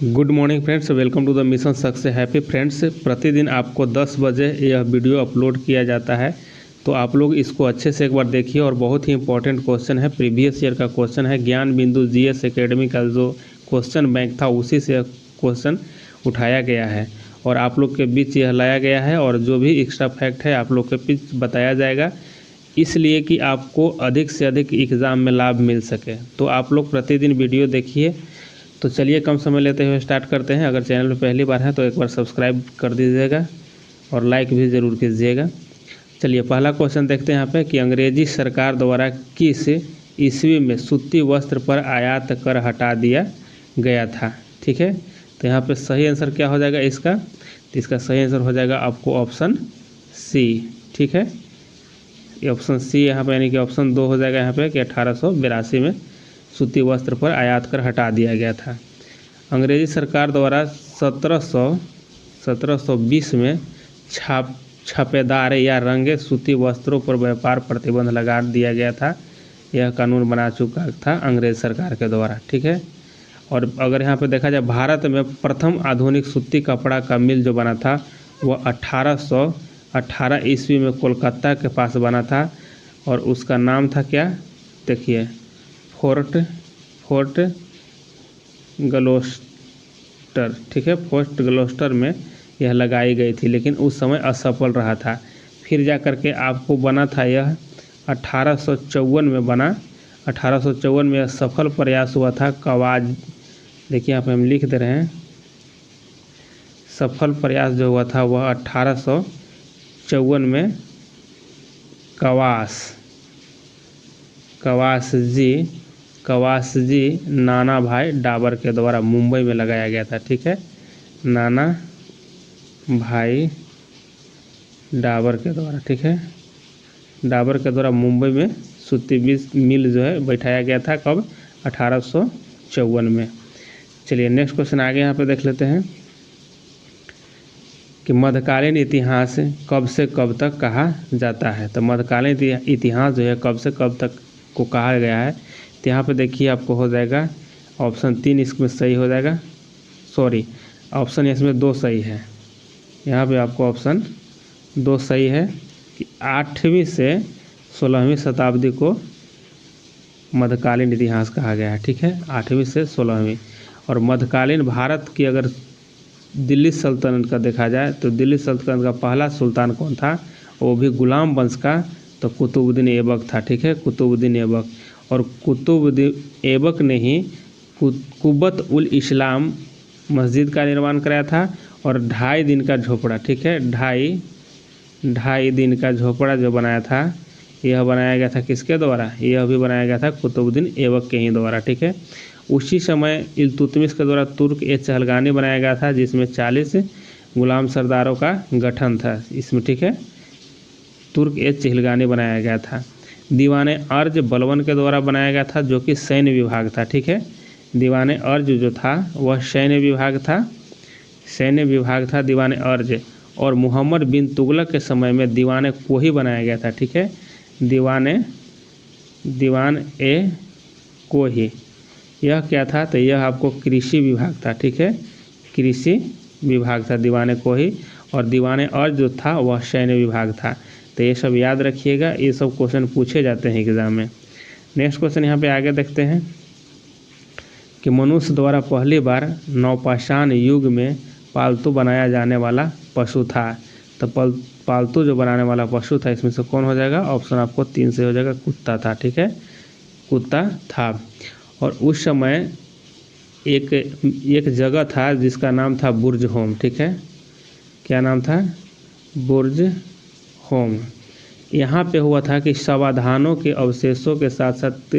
Good morning friends, welcome to the mission success happy friends. प्रतिदिन आपको 10 बजे यह वीडियो अपलोड किया जाता है, तो आप लोग इसको अच्छे से एक बार देखिए। और बहुत ही इंपॉर्टेंट क्वेश्चन है, प्रीवियस ईयर का क्वेश्चन है। ज्ञान बिंदु जीएस एकेडमी का जो क्वेश्चन बैंक था उसी से क्वेश्चन उठाया गया है और आप लोग के बीच यह लाया गया है। और जो भी एक्स्ट्रा फैक्ट है आप लोग के बीच बताया जाएगा, इसलिए कि आपको अधिक से अधिक एग्ज़ाम में लाभ मिल सके। तो आप लोग प्रतिदिन वीडियो देखिए। तो चलिए कम समय लेते हुए स्टार्ट करते हैं। अगर चैनल पर पहली बार है तो एक बार सब्सक्राइब कर दीजिएगा और लाइक भी ज़रूर कीजिएगा। चलिए पहला क्वेश्चन देखते हैं यहाँ पे कि अंग्रेजी सरकार द्वारा किस ईस्वी में सूती वस्त्र पर आयात कर हटा दिया गया था। ठीक है, तो यहाँ पे सही आंसर क्या हो जाएगा इसका? तो इसका सही आंसर हो जाएगा आपको ऑप्शन सी। ठीक है, ये ऑप्शन सी यहाँ पे, यानी कि ऑप्शन 2 हो जाएगा यहाँ पे कि 1882 में सूती वस्त्र पर आयात कर हटा दिया गया था। अंग्रेजी सरकार द्वारा 1720 में छापेदार या रंगे सूती वस्त्रों पर व्यापार प्रतिबंध लगा दिया गया था। यह कानून बना चुका था अंग्रेज सरकार के द्वारा। ठीक है, और अगर यहाँ पे देखा जाए भारत में प्रथम आधुनिक सूती कपड़ा का मिल जो बना था वह 1818 ईस्वी में कोलकाता के पास बना था और उसका नाम था क्या? देखिए, फोर्ट ग्लोस्टर। ठीक है, फोर्ट ग्लोस्टर में यह लगाई गई थी, लेकिन उस समय असफल रहा था। फिर जा कर के आपको बना था यह 1854 में बना। 1854 में यह सफल प्रयास हुआ था। कवाज, देखिए यहाँ पे हम लिख दे रहे हैं, सफल प्रयास जो हुआ था वह 1854 में कवास जी नाना भाई डाबर के द्वारा मुंबई में लगाया गया था। ठीक है, नाना भाई डाबर के द्वारा, ठीक है, डाबर के द्वारा मुंबई में सूती मिल जो है बैठाया गया था। कब? 1854 में। चलिए नेक्स्ट क्वेश्चन आगे यहाँ पे देख लेते हैं कि मध्यकालीन इतिहास कब से कब तक कहा जाता है। तो मध्यकालीन इतिहास जो है कब से कब तक को कहा गया है। तो यहाँ पे देखिए आपको हो जाएगा ऑप्शन 3 इसमें सही हो जाएगा। सॉरी, ऑप्शन इसमें 2 सही है। यहाँ पे आपको ऑप्शन 2 सही है कि 8वीं से 16वीं शताब्दी को मध्यकालीन इतिहास कहा गया है। ठीक है, 8वीं से 16वीं। और मध्यकालीन भारत की अगर दिल्ली सल्तनत का देखा जाए तो दिल्ली सल्तनत का पहला सुल्तान कौन था? वो भी गुलाम वंश का, तो कुतुबुद्दीन ऐबक था। ठीक है, कुतुबुद्दीन ऐबक। और कुतुबुद्दीन ऐबक ने ही कुब्बत उल इस्लाम मस्जिद का निर्माण कराया था और 2.5 दिन का झोपड़ा, ठीक है, 2.5 दिन का झोपड़ा जो बनाया था यह बनाया गया था किसके द्वारा? यह भी बनाया गया था कुतुबुद्दीन ऐबक के ही द्वारा। ठीक है, उसी समय इल्तुतमिश के द्वारा तुर्क ए चहलगानी बनाया गया था, जिसमें 40 गुलाम सरदारों का गठन था इसमें। ठीक है, तुर्क ए चहलगानी बनाया गया था। दीवाने अर्ज बलबन के द्वारा बनाया गया था, जो कि सैन्य विभाग था। ठीक है, दीवाने अर्ज जो था वह सैन्य विभाग था दीवाने अर्ज। और मोहम्मद बिन तुगलक के समय में दीवाने कोही बनाया गया था। ठीक है, दीवान ए कोही यह क्या था? तो यह आपको कृषि विभाग था। ठीक है, कृषि विभाग था दीवाने कोही। और दीवाने अर्ज जो था वह सैन्य विभाग था। तो ये सब याद रखिएगा, ये सब क्वेश्चन पूछे जाते हैं एग्जाम में। नेक्स्ट क्वेश्चन यहाँ पे आगे देखते हैं कि मनुष्य द्वारा पहली बार नवपाषाण युग में पालतू बनाया जाने वाला पशु था। तो पालतू जो बनाने वाला पशु था इसमें से कौन हो जाएगा? ऑप्शन आपको 3 से हो जाएगा, कुत्ता था। ठीक है, कुत्ता था। और उस समय एक जगह था जिसका नाम था बुर्ज होम। ठीक है, क्या नाम था? बुर्ज होम। यहाँ पे हुआ था कि समाधानों के अवशेषों के साथ साथ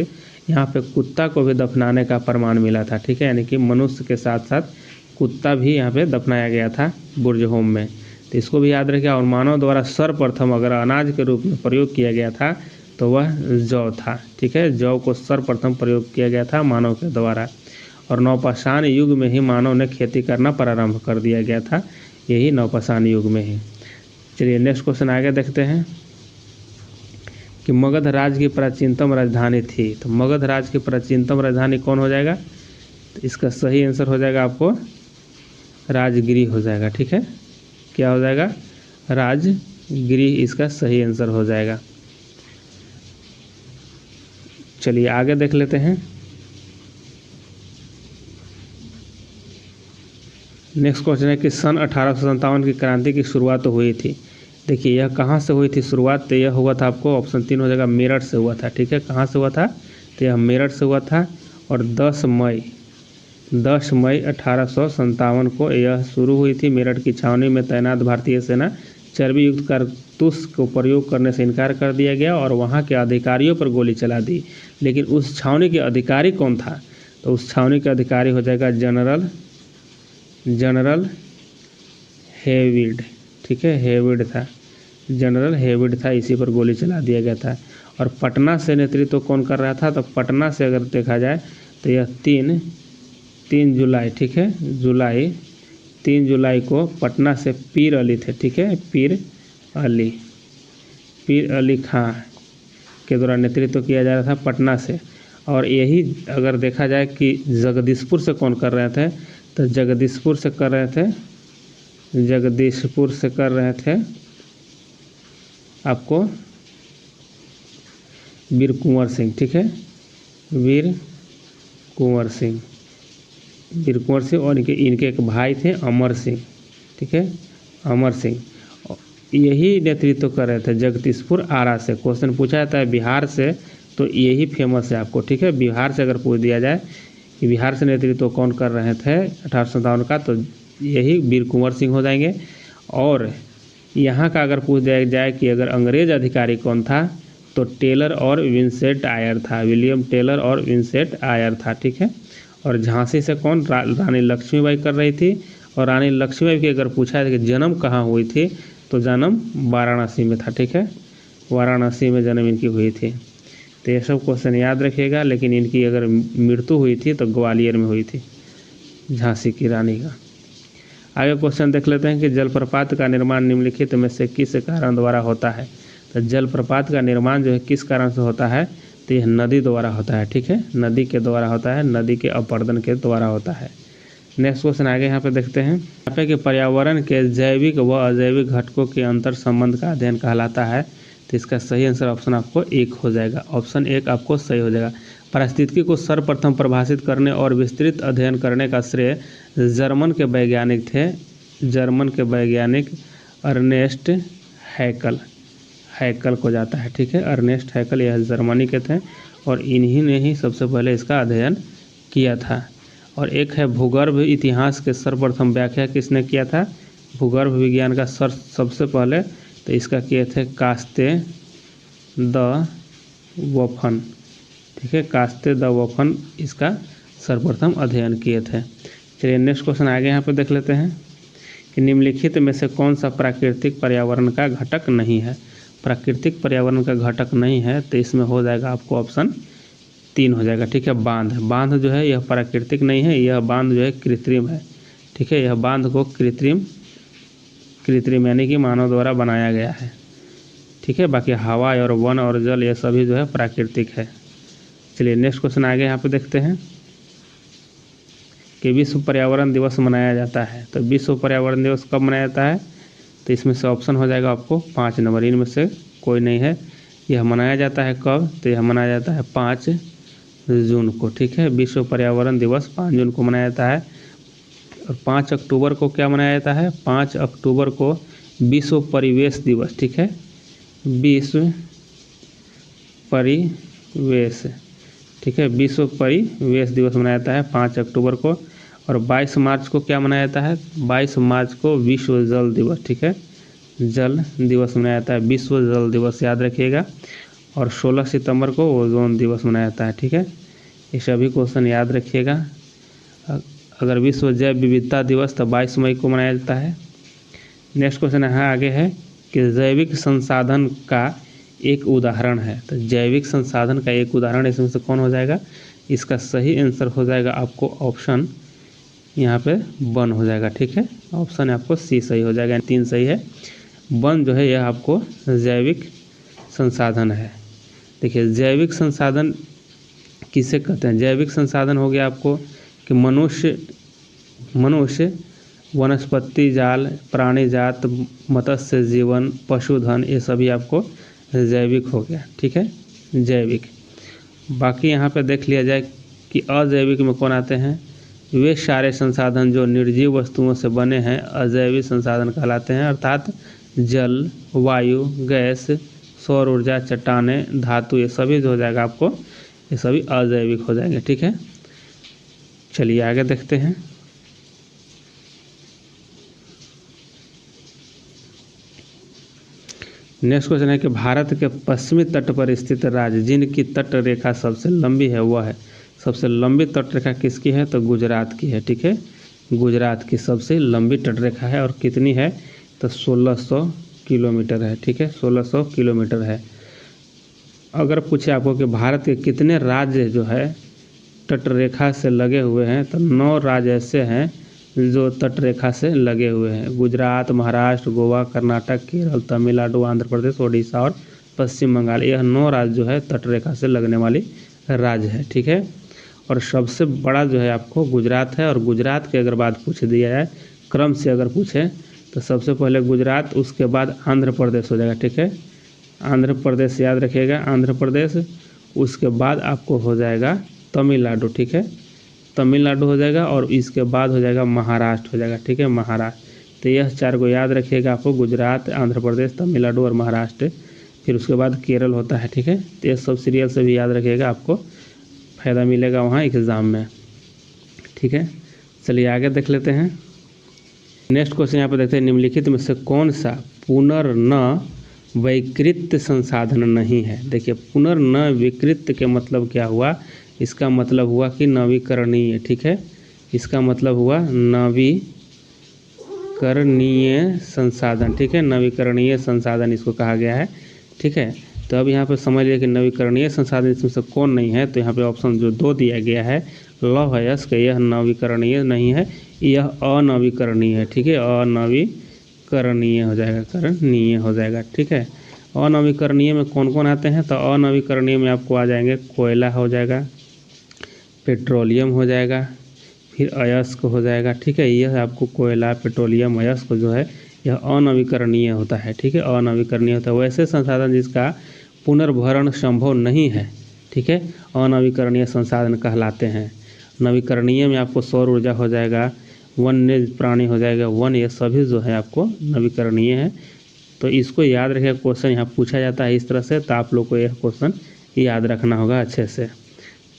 यहाँ पे कुत्ता को भी दफनाने का प्रमाण मिला था। ठीक है, यानी कि मनुष्य के साथ साथ कुत्ता भी यहाँ पे दफनाया गया था बुर्ज होम में। तो इसको भी याद रखिए। और मानव द्वारा सर्वप्रथम अगर अनाज के रूप में प्रयोग किया गया था तो वह जौ था। ठीक है, जौ को सर्वप्रथम प्रयोग किया गया था मानव के द्वारा। और नवपाषाण युग में ही मानव ने खेती करना प्रारंभ कर दिया गया था, यही नवपाषाण युग में ही। चलिए नेक्स्ट क्वेश्चन आगे देखते हैं कि मगध राज की प्राचीनतम राजधानी थी। तो मगध राज की प्राचीनतम राजधानी कौन हो जाएगा? तो इसका सही आंसर हो जाएगा आपको राजगिरी हो जाएगा। ठीक है, क्या हो जाएगा? राजगिरी इसका सही आंसर हो जाएगा। चलिए आगे देख लेते हैं। नेक्स्ट क्वेश्चन है कि सन 1857 की क्रांति की शुरुआत तो हुई थी। देखिए यह कहाँ से हुई थी शुरुआत? तो यह हुआ था आपको ऑप्शन 3 हो जाएगा, मेरठ से हुआ था। ठीक है, कहाँ से हुआ था? तो यह मेरठ से हुआ था और 10 मई 1857 को यह शुरू हुई थी। मेरठ की छावनी में तैनात भारतीय सेना चर्बी युक्त कारतूस को प्रयोग करने से इनकार कर दिया गया और वहाँ के अधिकारियों पर गोली चला दी। लेकिन उस छावनी के अधिकारी कौन था? तो उस छावनी के अधिकारी हो जाएगा जनरल हेविड। ठीक है, हेविड था, जनरल हेविड था, इसी पर गोली चला दिया गया था। और पटना से नेतृत्व कौन कर रहा था? तो पटना से अगर देखा जाए तो यह 3 जुलाई, ठीक है, 3 जुलाई को पटना से पीर अली थे। ठीक है, पीर अली खां के द्वारा नेतृत्व किया जा रहा था पटना से। और यही अगर देखा जाए कि जगदीशपुर से कौन कर रहे थे? तो जगदीशपुर से कर रहे थे आपको वीर कुंवर सिंह। ठीक है, वीर कुंवर सिंह और इनके एक भाई थे अमर सिंह। ठीक है, अमर सिंह यही नेतृत्व कर रहे थे जगदीशपुर आरा से। क्वेश्चन पूछा जाता है बिहार से तो यही फेमस है आपको। ठीक है, बिहार से अगर पूछ दिया जाए कि बिहार से नेतृत्व कौन कर रहे थे 1857 का, तो यही वीर कुंवर सिंह हो जाएंगे। और यहाँ का अगर पूछ दिया जाए कि अगर अंग्रेज अधिकारी कौन था, तो टेलर और विंसेंट आयर था, विलियम टेलर और विंसेंट आयर था। ठीक है, और झांसी से कौन? रानी लक्ष्मीबाई कर रही थी। और रानी लक्ष्मीबाई की अगर पूछा है कि जन्म कहाँ हुई थी, तो जन्म वाराणसी में था। ठीक है, वाराणसी में जन्म इनकी हुई थी। तो ये सब क्वेश्चन याद रखिएगा। लेकिन इनकी अगर मृत्यु हुई थी तो ग्वालियर में हुई थी, झांसी की रानी का। आगे क्वेश्चन देख लेते हैं कि जलप्रपात का निर्माण निम्नलिखित में से किस कारण द्वारा होता है? तो जलप्रपात का निर्माण जो है किस कारण से होता है? तो यह नदी द्वारा होता है। ठीक है, नदी के द्वारा होता है, नदी के अपरदन के द्वारा होता है। नेक्स्ट क्वेश्चन आगे यहाँ पे देखते हैं। यहाँ पे कि पर्यावरण के जैविक व अजैविक घटकों के अंतर संबंध का अध्ययन कहलाता है। तो इसका सही आंसर ऑप्शन आपको 1 हो जाएगा। ऑप्शन 1 आपको सही हो जाएगा। पारिस्थितिकी को सर्वप्रथम परिभाषित करने और विस्तृत अध्ययन करने का श्रेय जर्मन के वैज्ञानिक अर्नेस्ट हैकल को जाता है। ठीक है, अर्नेस्ट हैकल यह जर्मनी के थे और इन्हीं ने ही सबसे पहले इसका अध्ययन किया था। और एक है भूगर्भ इतिहास के सर्वप्रथम व्याख्या किसने किया था? भूगर्भ विज्ञान का सबसे पहले तो इसका किए थे कास्ते द वफन। ठीक है, कास्ते द वफन इसका सर्वप्रथम अध्ययन किए थे। चलिए नेक्स्ट क्वेश्चन आगे यहाँ पे देख लेते हैं कि निम्नलिखित में से कौन सा प्राकृतिक पर्यावरण का घटक नहीं है? प्राकृतिक पर्यावरण का घटक नहीं है तो इसमें हो जाएगा आपको ऑप्शन 3 हो जाएगा। ठीक है, बांध जो है यह प्राकृतिक नहीं है, यह बांध जो है कृत्रिम है। ठीक है, यह बांध को कृत्रिम यानी कि मानव द्वारा बनाया गया है। ठीक है, बाकी हवा और वन और जल ये सभी जो है प्राकृतिक है। चलिए नेक्स्ट क्वेश्चन आगे यहाँ पे देखते हैं कि विश्व पर्यावरण दिवस मनाया जाता है। तो विश्व पर्यावरण दिवस कब मनाया जाता है? तो इसमें से ऑप्शन हो जाएगा आपको 5 नंबर, इनमें से कोई नहीं है। यह मनाया जाता है कब? तो यह मनाया जाता है 5 जून को। ठीक है, विश्व पर्यावरण दिवस 5 जून को मनाया जाता है। और 5 अक्टूबर को क्या मनाया जाता है? 5 अक्टूबर को विश्व परिवेश दिवस। ठीक है, विश्व परिवेश, ठीक है, विश्व परिवेश दिवस मनाया जाता है 5 अक्टूबर को। और 22 मार्च को क्या मनाया जाता है? 22 मार्च को विश्व जल दिवस। ठीक है, जल दिवस मनाया जाता है, विश्व जल दिवस याद रखिएगा। और 16 सितंबर को ओजोन दिवस मनाया जाता है। ठीक है, ये सभी क्वेश्चन याद रखिएगा। अगर विश्व जैव विविधता दिवस तो 22 मई को मनाया जाता है। नेक्स्ट क्वेश्चन यहाँ आगे है कि जैविक संसाधन का एक उदाहरण है। तो जैविक संसाधन का एक उदाहरण इसमें से कौन हो जाएगा? इसका सही आंसर हो जाएगा आपको ऑप्शन यहाँ पे 1 हो जाएगा। ठीक है, ऑप्शन आपको सी सही हो जाएगा, 3 सही है। 1 जो है यह आपको जैविक संसाधन है। देखिए जैविक संसाधन किसे कहते हैं? जैविक संसाधन हो गया आपको कि कि मनुष्य वनस्पति जाल, प्राणी जात, मत्स्य जीवन, पशुधन, ये सभी आपको जैविक हो गया। ठीक है, जैविक। बाकी यहाँ पे देख लिया जाए कि अजैविक में कौन आते हैं। वे सारे संसाधन जो निर्जीव वस्तुओं से बने हैं अजैविक संसाधन कहलाते हैं, अर्थात जल, वायु, गैस, सौर ऊर्जा, चट्टानें, धातु, ये सभी जो हो जाएगा आपको, ये सभी अजैविक हो जाएंगे। ठीक है, चलिए आगे देखते हैं। नेक्स्ट क्वेश्चन है कि भारत के पश्चिमी तट पर स्थित राज्य जिनकी तट रेखा सबसे लंबी है वह है। सबसे लंबी तट रेखा किसकी है, तो गुजरात की है। ठीक है, गुजरात की सबसे लंबी तट रेखा है और कितनी है, तो 1600 किलोमीटर है। ठीक है, 1600 किलोमीटर है। अगर पूछे आपको कि भारत के कितने राज्य जो है तट रेखा से लगे हुए हैं, तो 9 राज्य ऐसे हैं जो तट रेखा से लगे हुए हैं। गुजरात, महाराष्ट्र, गोवा, कर्नाटक, केरल, तमिलनाडु, आंध्र प्रदेश, ओडिशा और पश्चिम बंगाल, यह 9 राज्य जो है तट रेखा से लगने वाली राज्य है। ठीक है, और सबसे बड़ा जो है आपको गुजरात है। और गुजरात की अगर बात पूछ दिया जाए क्रम से अगर पूछे तो सबसे पहले गुजरात, उसके बाद आंध्र प्रदेश हो जाएगा। ठीक है, आंध्र प्रदेश याद रखिएगा, आंध्र प्रदेश, उसके बाद आपको हो जाएगा तमिलनाडु। ठीक है, तमिलनाडु हो जाएगा और इसके बाद हो जाएगा महाराष्ट्र हो जाएगा। ठीक है, महाराष्ट्र। तो यह 4 को याद रखिएगा आपको, गुजरात, आंध्र प्रदेश, तमिलनाडु और महाराष्ट्र। फिर उसके बाद केरल होता है। ठीक है, तो ये सब सीरियल से भी याद रखिएगा, आपको फ़ायदा मिलेगा वहाँ एग्ज़ाम में। ठीक है, चलिए आगे देख लेते हैं। नेक्स्ट क्वेश्चन यहाँ पर देखते हैं, निम्नलिखित में से कौन सा पुनर्नवीकृत संसाधन नहीं है। देखिए, पुनर्नवीकृत के मतलब क्या हुआ, इसका मतलब हुआ कि नवीकरणीय। ठीक है, इसका मतलब हुआ नवीकरणीय संसाधन। ठीक है, नवीकरणीय संसाधन इसको कहा गया है। ठीक है, तो अब यहाँ पे समझ लिया कि नवीकरणीय संसाधन इसमें से कौन नहीं है। तो यहाँ पे ऑप्शन जो 2 दिया गया है लव है यस, यह नवीकरणीय नहीं है, यह अनवीकरणीय है। ठीक है, अनवीकरणीय हो जाएगा, करणीय हो जाएगा। ठीक है, अनवीकरणीय में कौन कौन आते हैं, तो अनवीकरणीय में आपको आ जाएंगे कोयला हो जाएगा, पेट्रोलियम हो जाएगा, फिर अयस्क हो जाएगा। ठीक है, यह आपको कोयला, पेट्रोलियम, अयस्क जो है यह अनवीकरणीय होता है। ठीक है, अनवीकरणीय होता है। वैसे संसाधन जिसका पुनर्भरण संभव नहीं है, ठीक है, अनवीकरणीय संसाधन कहलाते हैं। नवीकरणीय में आपको सौर ऊर्जा हो जाएगा, वन्य प्राणी हो जाएगा, वन, ये सभी जो है आपको नवीकरणीय है। तो इसको याद रखिए, क्वेश्चन यहाँ पूछा जाता है इस तरह से, तो आप लोग को यह क्वेश्चन याद रखना होगा अच्छे से।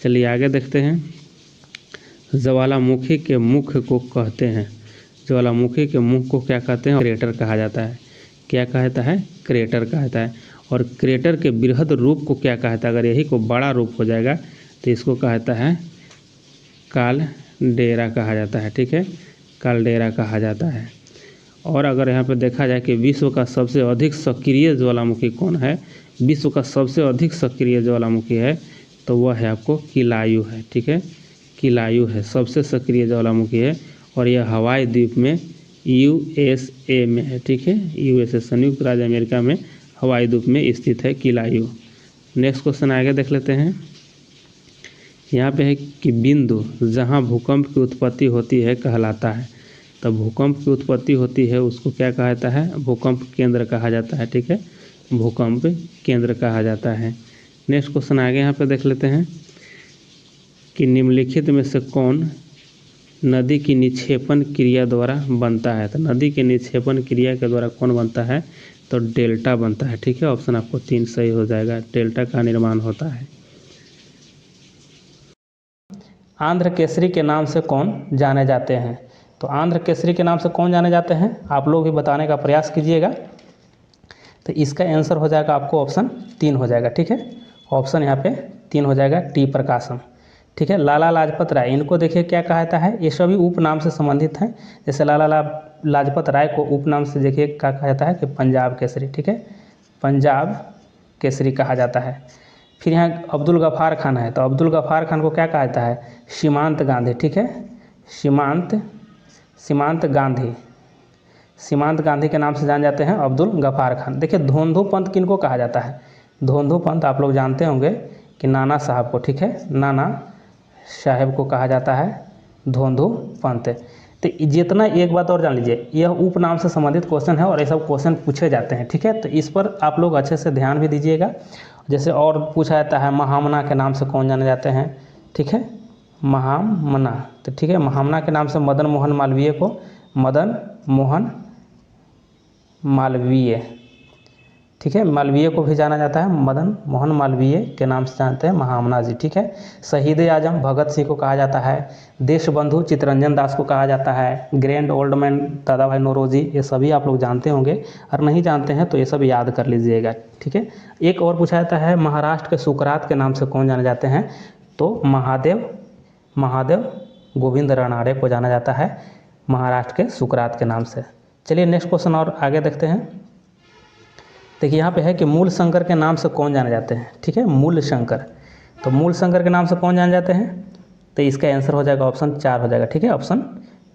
चलिए आगे देखते हैं। ज्वालामुखी के मुख को कहते हैं, ज्वालामुखी के मुख को क्या कहते हैं, क्रेटर कहा जाता है। क्या कहता है, क्रेटर कहता है। और क्रेटर के बृहद रूप को क्या कहता है, अगर यही को बड़ा रूप हो जाएगा तो इसको कहता है कालडेरा कहा जाता है। ठीक है, कालडेरा कहा जाता है। और अगर यहाँ पे देखा जाए कि विश्व का सबसे अधिक सक्रिय ज्वालामुखी कौन है, विश्व का सबसे अधिक सक्रिय ज्वालामुखी है तो वह है आपको किलायु है। ठीक है, किलायु है, सबसे सक्रिय ज्वालामुखी है और यह हवाई द्वीप में USA में है। ठीक है, USA संयुक्त राज्य अमेरिका में हवाई द्वीप में स्थित है किलायु। नेक्स्ट क्वेश्चन आगे देख लेते हैं। यहाँ पे है कि बिंदु जहाँ भूकंप की उत्पत्ति होती है कहलाता है। तो भूकंप की उत्पत्ति होती है उसको क्या कहता है, भूकंप केंद्र कहा जाता है। ठीक है, भूकंप केंद्र कहा जाता है। नेक्स्ट क्वेश्चन आगे यहाँ पे देख लेते हैं कि निम्नलिखित में से कौन नदी की निक्षेपण क्रिया द्वारा बनता है। तो नदी के निक्षेपण क्रिया के द्वारा कौन बनता है, तो डेल्टा बनता है। ठीक है, ऑप्शन आपको 3 सही हो जाएगा, डेल्टा का निर्माण होता है। आंध्र केसरी के नाम से कौन जाने जाते हैं। तो आंध्र केसरी के नाम से कौन जाने जाते हैं, आप लोग भी बताने का प्रयास कीजिएगा। तो इसका आंसर हो जाएगा आपको ऑप्शन 3 हो जाएगा। ठीक है, ऑप्शन यहाँ पे 3 हो जाएगा, टी प्रकाशम। ठीक है, लाला लाजपत राय, इनको देखिए क्या कहता है, ये सभी उपनाम से संबंधित हैं। जैसे लाला लाजपत राय को उपनाम से देखिए क्या कहता है कि पंजाब केसरी। ठीक है, पंजाब केसरी कहा जाता है। फिर यहाँ अब्दुल गफ़ार खान है, तो अब्दुल गफ़ार खान को क्या कहता है, सीमांत गांधी। ठीक है, सीमांत गांधी, सीमांत गांधी के नाम से जान जाते हैं अब्दुल गफ़ार खान। देखिए धोंधो पंथ किनको कहा जाता है, धोंधो पंथ आप लोग जानते होंगे कि नाना साहब को। ठीक है, नाना साहब को कहा जाता है धोंधु पंत। तो जितना एक बात और जान लीजिए, यह उपनाम से संबंधित क्वेश्चन है और ये सब क्वेश्चन पूछे जाते हैं, ठीक है। तो इस पर आप लोग अच्छे से ध्यान भी दीजिएगा। जैसे और पूछा जाता है महामना के नाम से कौन जाने जाते हैं, ठीक है, महामना। तो ठीक है, महामना के नाम से मदन मोहन मालवीय को मदन मोहन मालवीय, ठीक है, मालवीय को भी जाना जाता है, मदन मोहन मालवीय के नाम से जानते हैं महामना जी, ठीक है। शहीद आजम भगत सिंह को कहा जाता है, देशबंधु चित्तरंजन दास को कहा जाता है, ग्रैंड ओल्ड मैन दादा भाई नौरोजी, ये सभी आप लोग जानते होंगे, और नहीं जानते हैं तो ये सब याद कर लीजिएगा, ठीक है। एक और पूछा जाता है महाराष्ट्र के सुकरात के नाम से कौन जाने जाते हैं, तो महादेव गोविंद रानड़े को जाना जाता है महाराष्ट्र के सुकरात के नाम से। चलिए नेक्स्ट क्वेश्चन और आगे देखते हैं। देखिए यहाँ पे है कि मूल शंकर के नाम से कौन जाने जाते हैं, ठीक है, मूल शंकर। तो मूल शंकर के नाम से कौन जाने जाते हैं, तो इसका आंसर हो जाएगा ऑप्शन 4 हो जाएगा, ठीक है, ऑप्शन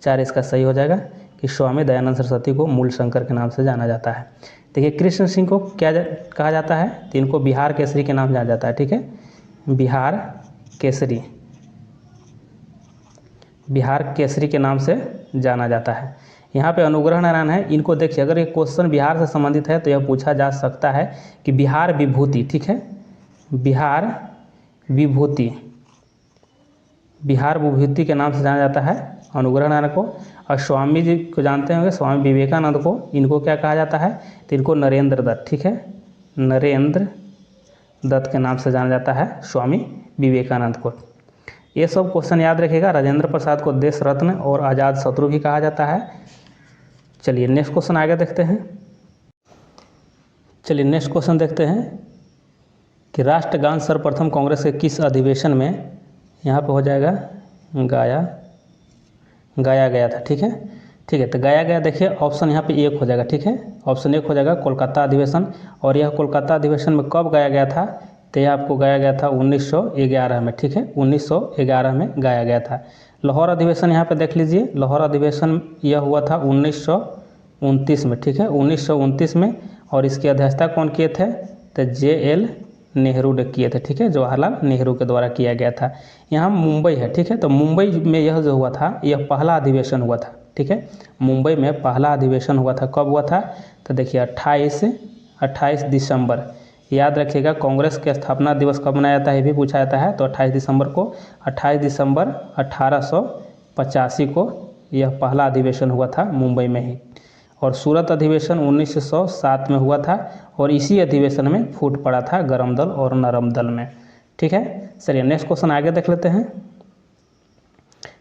4 इसका सही हो जाएगा कि स्वामी दयानंद सरस्वती को मूल शंकर के नाम से जाना जाता है। देखिए कृष्ण सिंह को क्या कहा जाता है, तो इनको बिहार केसरी के नाम से जाना जाता है, ठीक है, बिहार केसरी के नाम से जाना जाता है। यहाँ पे अनुग्रह नारायण है, इनको देखिए अगर ये क्वेश्चन बिहार से संबंधित है तो यह पूछा जा सकता है कि बिहार विभूति, ठीक है, बिहार विभूति के नाम से जाना जाता है अनुग्रह नारायण को। और स्वामी जी को जानते होंगे, स्वामी विवेकानंद को, इनको क्या कहा जाता है, तो इनको नरेंद्र दत्त, ठीक है, नरेंद्र दत्त के नाम से जाना जाता है स्वामी विवेकानंद को। ये सब क्वेश्चन याद रखिएगा। राजेंद्र प्रसाद को देश रत्न और आज़ाद शत्रु भी कहा जाता है। चलिए नेक्स्ट क्वेश्चन आगे देखते हैं। चलिए नेक्स्ट क्वेश्चन देखते हैं कि राष्ट्रगान सर्वप्रथम कांग्रेस के किस अधिवेशन में, यहाँ पे हो जाएगा गाया गया था, ठीक है, ठीक है। तो गाया गया, देखिए ऑप्शन यहाँ पे 1 हो जाएगा, ठीक है, ऑप्शन 1 हो जाएगा कोलकाता अधिवेशन। और यह कोलकाता अधिवेशन में कब गाया गया था, तो यह आपको गाया गया था 1911 में, ठीक है, 1911 में गाया गया था। लाहौर अधिवेशन यहाँ पे देख लीजिए, लाहौर अधिवेशन यह हुआ था 1929 में, ठीक है, 1929 में। और इसकी अध्यक्षता कौन किए थे, तो JL नेहरू ने किए थे, ठीक है, जवाहरलाल नेहरू के द्वारा किया गया था। यहाँ मुंबई है, ठीक है, तो मुंबई में यह जो हुआ था यह पहला अधिवेशन हुआ था, ठीक है, मुंबई में पहला अधिवेशन हुआ था। कब हुआ था, तो देखिए 28 दिसंबर, याद रखिएगा। कांग्रेस के स्थापना दिवस कब मनाया जाता है ये भी पूछा जाता है, तो 28 दिसंबर को, 28 दिसंबर 1885 को यह पहला अधिवेशन हुआ था मुंबई में ही। और सूरत अधिवेशन 1907 में हुआ था और इसी अधिवेशन में फूट पड़ा था गरम दल और नरम दल में, ठीक है। चलिए नेक्स्ट क्वेश्चन आगे देख लेते हैं।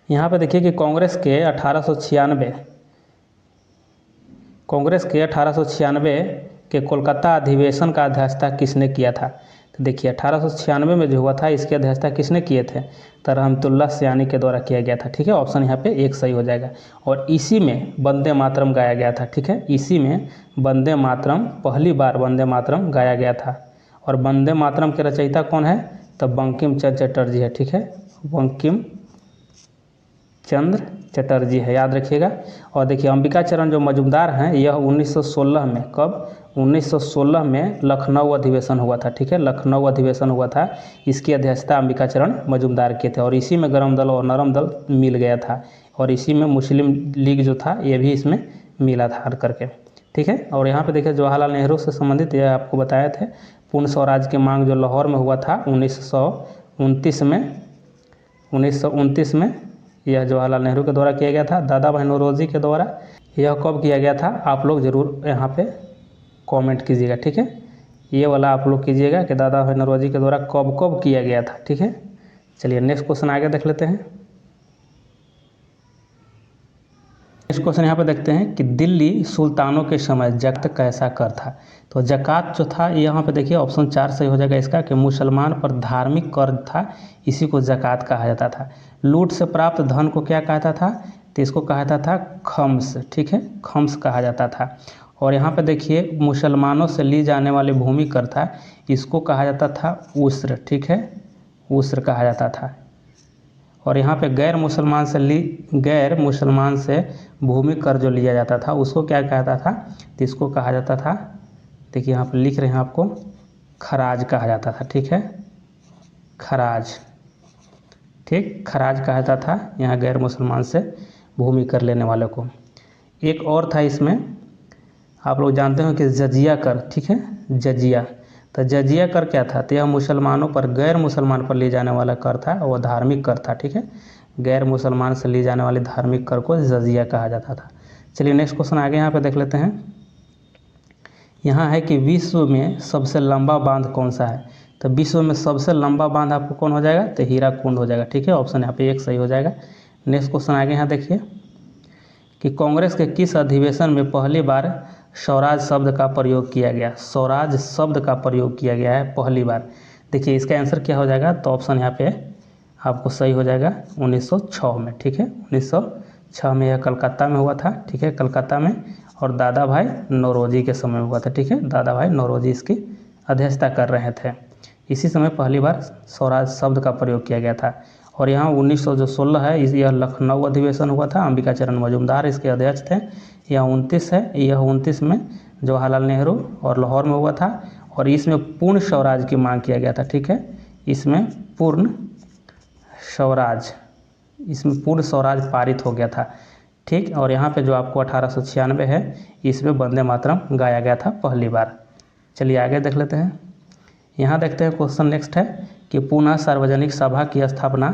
यहाँ पे देखिए कि कांग्रेस के 1896 के कोलकाता अधिवेशन का अध्यक्षता किसने किया था, तो देखिए 1896 में जो हुआ था इसकी अध्यक्षता किसने किए थे, तो रहमतुल्लाह सयानी के द्वारा किया गया था, ठीक है, ऑप्शन यहाँ पे 1 सही हो जाएगा। और इसी में वंदे मातरम गाया गया था, ठीक है, इसी में वंदे मातरम, पहली बार वंदे मातरम गाया गया था। और वंदे मातरम के रचयिता कौन है, तो बंकिम चंद्र चटर्जी है, ठीक है, बंकिम चंद्र चटर्जी है, याद रखिएगा। और देखिए अंबिका चरण जो मजुमदार हैं यह 1916 में, कब, 1916 में लखनऊ अधिवेशन हुआ था, ठीक है, लखनऊ अधिवेशन हुआ था, इसकी अध्यक्षता अंबिका चरण मजुमदार किए थे। और इसी में गरम दल और नरम दल मिल गया था और इसी में मुस्लिम लीग जो था ये भी इसमें मिला था करके, ठीक है। और यहाँ पे देखिए जवाहरलाल नेहरू से संबंधित यह आपको बताए थे पूर्ण स्वराज की मांग जो लाहौर में हुआ था 1929 में यह जवाहरलाल नेहरू के द्वारा किया गया था। दादा भाई नौरोजी के द्वारा यह कब किया गया था, आप लोग ज़रूर यहाँ पे कमेंट कीजिएगा, ठीक है, ये वाला आप लोग कीजिएगा कि दादा भाई नौरोजी के द्वारा कब कब किया गया था, ठीक है। चलिए नेक्स्ट क्वेश्चन आगे देख लेते हैं। नेक्स्ट क्वेश्चन यहाँ पे देखते हैं कि दिल्ली सुल्तानों के समय जक़्त कैसा कर था, तो ज़कात जो था यहाँ पे देखिए ऑप्शन 4 सही हो जाएगा इसका कि मुसलमान पर धार्मिक कर था, इसी को ज़कात कहा जाता था। लूट से प्राप्त धन को क्या कहता था, तो इसको कहा जाता था खम्स, ठीक है, खम्स कहा जाता था। और यहाँ पे देखिए मुसलमानों से ली जाने वाली भूमि कर था, इसको कहा जाता था उस्र, ठीक है, उस्र कहा जाता था। और यहाँ पे गैर मुसलमान से भूमि कर जो लिया जाता था उसको क्या कहता था, तो इसको कहा जाता था, देखिए यहाँ पे लिख रहे हैं आपको, खराज कहा जाता था, ठीक है, खराज। ठीक, खराज कहा जाता था यहाँ गैर मुसलमान से भूमि कर लेने वाले को। एक और था इसमें, आप लोग जानते हो कि जजिया कर, ठीक है, जजिया। तो जजिया कर क्या था, तो यह मुसलमानों पर, गैर मुसलमान पर ली जाने वाला कर था, वह धार्मिक कर था, ठीक है। गैर मुसलमान से ली जाने वाली धार्मिक कर को जजिया कहा जाता था। चलिए नेक्स्ट क्वेश्चन आगे यहाँ पे देख लेते हैं। यहाँ है कि विश्व में सबसे लंबा बांध कौन सा है। तो विश्व में सबसे लंबा बांध आपको कौन हो जाएगा, तो हीराकुंड हो जाएगा, ठीक है। ऑप्शन यहाँ पे 1 सही हो जाएगा। नेक्स्ट क्वेश्चन आगे यहाँ देखिए कि कांग्रेस के किस अधिवेशन में पहली बार स्वराज शब्द का प्रयोग किया गया। स्वराज शब्द का प्रयोग किया गया है पहली बार। देखिए इसका आंसर क्या हो जाएगा, तो ऑप्शन यहाँ पे आपको सही हो जाएगा 1906 में, ठीक है। 1906 में यह कलकत्ता में हुआ था, ठीक है, कलकत्ता में, और दादा भाई नौरोजी के समय हुआ था, ठीक है। दादा भाई नौरोजी इसकी अध्यक्षता कर रहे थे। इसी समय पहली बार स्वराज शब्द का प्रयोग किया गया था। और यहाँ 1916 है, यह लखनऊ अधिवेशन हुआ था, अंबिका चरण मजूमदार इसके अध्यक्ष थे। यह 29 है, यह 29 में जवाहरलाल नेहरू और लाहौर में हुआ था, और इसमें पूर्ण स्वराज की मांग किया गया था, ठीक है। इसमें पूर्ण स्वराज, इसमें पूर्ण स्वराज पारित हो गया था, ठीक। और यहाँ पे जो आपको 1896 है, इसमें वंदे मातरम गाया गया था पहली बार। चलिए आगे देख लेते हैं। यहाँ देखते हैं क्वेश्चन नेक्स्ट है कि पुनः सार्वजनिक सभा की स्थापना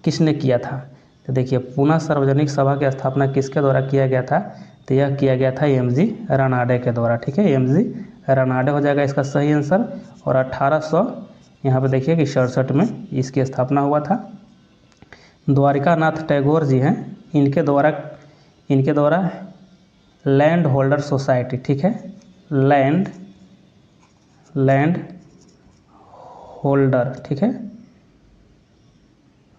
किसने किया था। तो देखिए पुनः सार्वजनिक सभा की स्थापना किसके द्वारा किया गया था, तो यह किया गया था एमजी रनाडे के द्वारा, ठीक है। एमजी रनाडे हो जाएगा इसका सही आंसर। और 1800 यहाँ पे देखिए कि 67 में इसकी स्थापना हुआ था। द्वारिकानाथ टैगोर जी हैं, इनके द्वारा लैंड होल्डर सोसाइटी, ठीक है, लैंड होल्डर, ठीक है,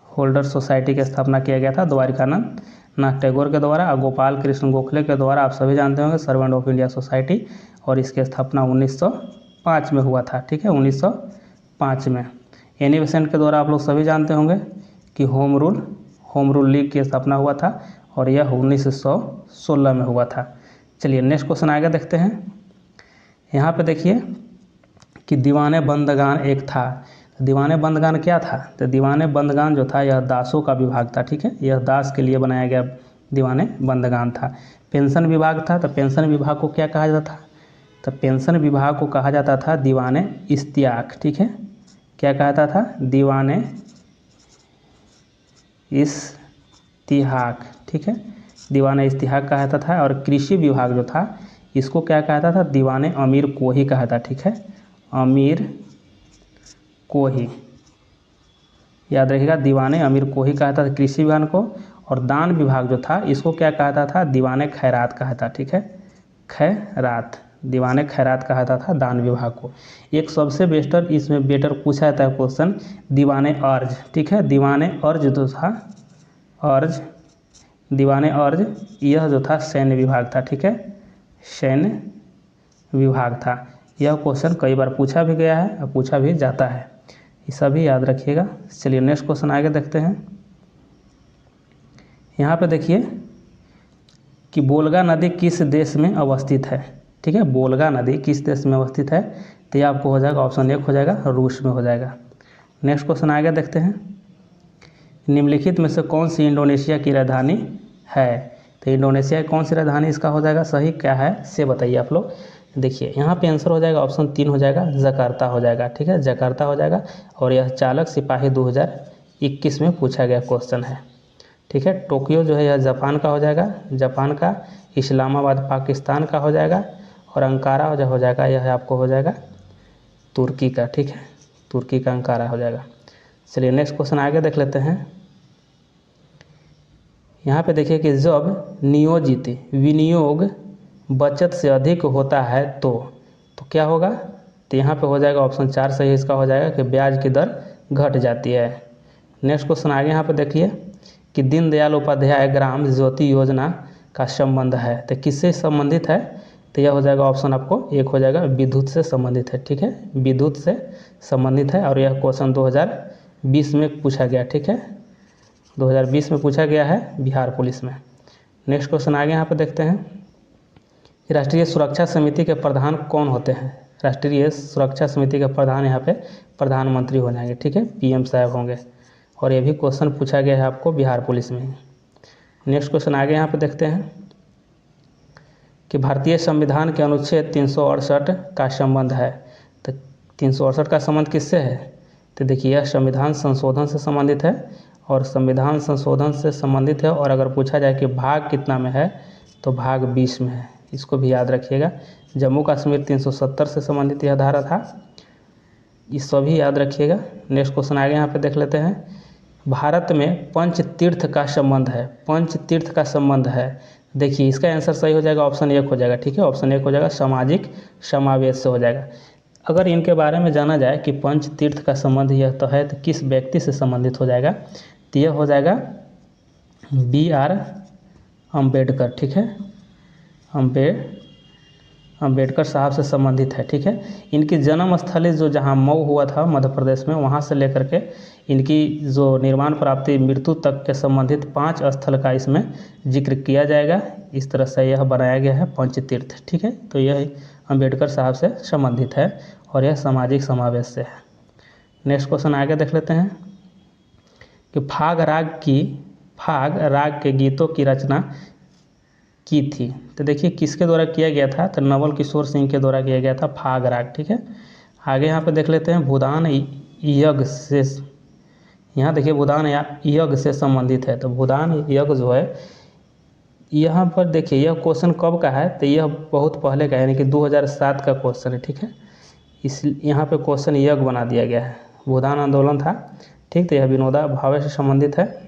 होल्डर सोसाइटी की स्थापना किया गया था द्वारिकानाथ टैगोर के द्वारा। और गोपाल कृष्ण गोखले के द्वारा आप सभी जानते होंगे सर्वेंट ऑफ इंडिया सोसाइटी, और इसकी स्थापना 1905 में हुआ था, ठीक है, 1905 में। एनी बेसेंट के द्वारा आप लोग सभी जानते होंगे कि होम रूल लीग की स्थापना हुआ था, और यह 1916 में हुआ था। चलिए नेक्स्ट क्वेश्चन आगे देखते हैं। यहाँ पे देखिए कि दीवाने बंदगान एक था। दीवाने बंदगान क्या था, तो दीवाने बंदगान जो था यह दासों का विभाग था, ठीक है। यह दास के लिए बनाया गया दीवाने बंदगान था। पेंशन विभाग था, तो पेंशन विभाग को क्या कहा जाता था, तो पेंशन विभाग को कहा जाता था दीवाने इश्तियाक, ठीक है। क्या कहता था, दीवाने इश्तिहाक, ठीक है, दीवाने इश्तिहाक कहता था। और कृषि विभाग जो था इसको क्या कहता था, दीवाने अमीर कोही कहता, ठीक है, अमीर कोही, याद रखिएगा, दीवाने अमीर कोही कहता था कृषि विभाग को। और दान विभाग जो था इसको क्या कहता था, दीवाने खैरात कहता, ठीक है, खैरात, दीवाने खैरात कहता था दान विभाग को। एक सबसे बेटर पूछा जाता है क्वेश्चन, दीवाने अर्ज, ठीक है, दीवाने अर्ज जो था, दीवाने अर्ज यह जो था सैन्य विभाग था, ठीक है, सैन्य विभाग था। यह क्वेश्चन कई बार पूछा भी गया है और पूछा भी जाता है, ये सभी याद रखिएगा। चलिए नेक्स्ट क्वेश्चन आगे देखते हैं। यहाँ पे देखिए कि बोलगा नदी किस देश में अवस्थित है, ठीक है, बोलगा नदी किस देश में अवस्थित है, तो यह आपको हो जाएगा ऑप्शन 1 हो जाएगा, रूस में हो जाएगा। नेक्स्ट क्वेश्चन आगे देखते हैं। निम्नलिखित में से कौन सी इंडोनेशिया की राजधानी है, तो इंडोनेशिया की कौन सी राजधानी इसका हो जाएगा सही, क्या है से बताइए आप लोग। देखिए यहाँ पे आंसर हो जाएगा ऑप्शन 3 हो जाएगा, जकार्ता हो जाएगा, ठीक है, जकार्ता हो जाएगा। और यह चालक सिपाही 2021 में पूछा गया क्वेश्चन है, ठीक है। टोक्यो जो है यह जापान का हो जाएगा, जापान का। इस्लामाबाद पाकिस्तान का हो जाएगा। और अंकारा जो हो जाएगा यह आपको हो जाएगा तुर्की का, ठीक है, तुर्की का अंकारा हो जाएगा। चलिए नेक्स्ट क्वेश्चन आगे देख लेते हैं। यहाँ पे देखिए कि जब नियोजित विनियोग बचत से अधिक होता है तो क्या होगा, तो यहाँ पे हो जाएगा ऑप्शन 4 सही इसका हो जाएगा कि ब्याज की दर घट जाती है। नेक्स्ट क्वेश्चन आगे यहाँ पे देखिए कि दीनदयाल उपाध्याय ग्राम ज्योति योजना का संबंध है, तो किससे संबंधित है, तो यह हो जाएगा ऑप्शन आपको 1 हो जाएगा, विद्युत से संबंधित है, ठीक है, विद्युत से संबंधित है। और यह क्वेश्चन 2020 में पूछा गया, ठीक है, 2020 में पूछा गया है बिहार पुलिस में। नेक्स्ट क्वेश्चन आगे यहाँ पे देखते हैं कि राष्ट्रीय सुरक्षा समिति के प्रधान कौन होते हैं। राष्ट्रीय सुरक्षा समिति के प्रधान यहाँ पे प्रधानमंत्री हो जाएंगे, ठीक है, PM साहब होंगे। और ये भी क्वेश्चन पूछा गया है आपको बिहार पुलिस में। नेक्स्ट क्वेश्चन आगे यहाँ पे देखते हैं कि भारतीय संविधान के अनुच्छेद 368 का संबंध है। तो 368 का संबंध किससे है? तो देखिए यह संविधान संशोधन से संबंधित है और संविधान संशोधन से संबंधित है। और अगर पूछा जाए कि भाग कितना में है तो भाग 20 में है, इसको भी याद रखिएगा। जम्मू कश्मीर 370 से संबंधित यह धारा था, इस सभी याद रखिएगा। नेक्स्ट क्वेश्चन आगे यहाँ पे देख लेते हैं। भारत में पंच तीर्थ का संबंध है, पंच तीर्थ का संबंध है। देखिए इसका आंसर सही हो जाएगा, ऑप्शन 1 हो जाएगा। ठीक है, ऑप्शन 1 हो जाएगा, सामाजिक समावेश से हो जाएगा। अगर इनके बारे में जाना जाए कि पंच तीर्थ का संबंध यह तो है, तो किस व्यक्ति से संबंधित हो जाएगा? तो यह हो जाएगा BR अम्बेडकर। ठीक है, अम्बेडकर साहब से संबंधित है। ठीक है, इनकी जन्म स्थली जो जहाँ मऊ हुआ था मध्य प्रदेश में, वहाँ से लेकर के इनकी जो निर्माण प्राप्ति मृत्यु तक के संबंधित 5 स्थल का इसमें जिक्र किया जाएगा। इस तरह से यह बनाया गया है पंचतीर्थ। ठीक है, तो यह अम्बेडकर साहब से संबंधित है और यह सामाजिक समावेश से है। नेक्स्ट क्वेश्चन आगे देख लेते हैं कि फाग राग के गीतों की रचना की थी। तो देखिए किसके द्वारा किया गया था? तो नवल किशोर सिंह के द्वारा किया गया था फाग राग। ठीक है, आगे यहाँ पे देख लेते हैं भूदान यज्ञ से। यहाँ देखिए भूदान यज्ञ से संबंधित है। तो भूदान यज्ञ जो है, यहाँ पर देखिए यह क्वेश्चन कब का है? तो यह बहुत पहले का है, यानी कि 2007 का क्वेश्चन है। ठीक है, इस यहाँ पे क्वेश्चन यज्ञ बना दिया गया है। भूदान आंदोलन था। ठीक, तो यह विनोबा भावे से संबंधित है।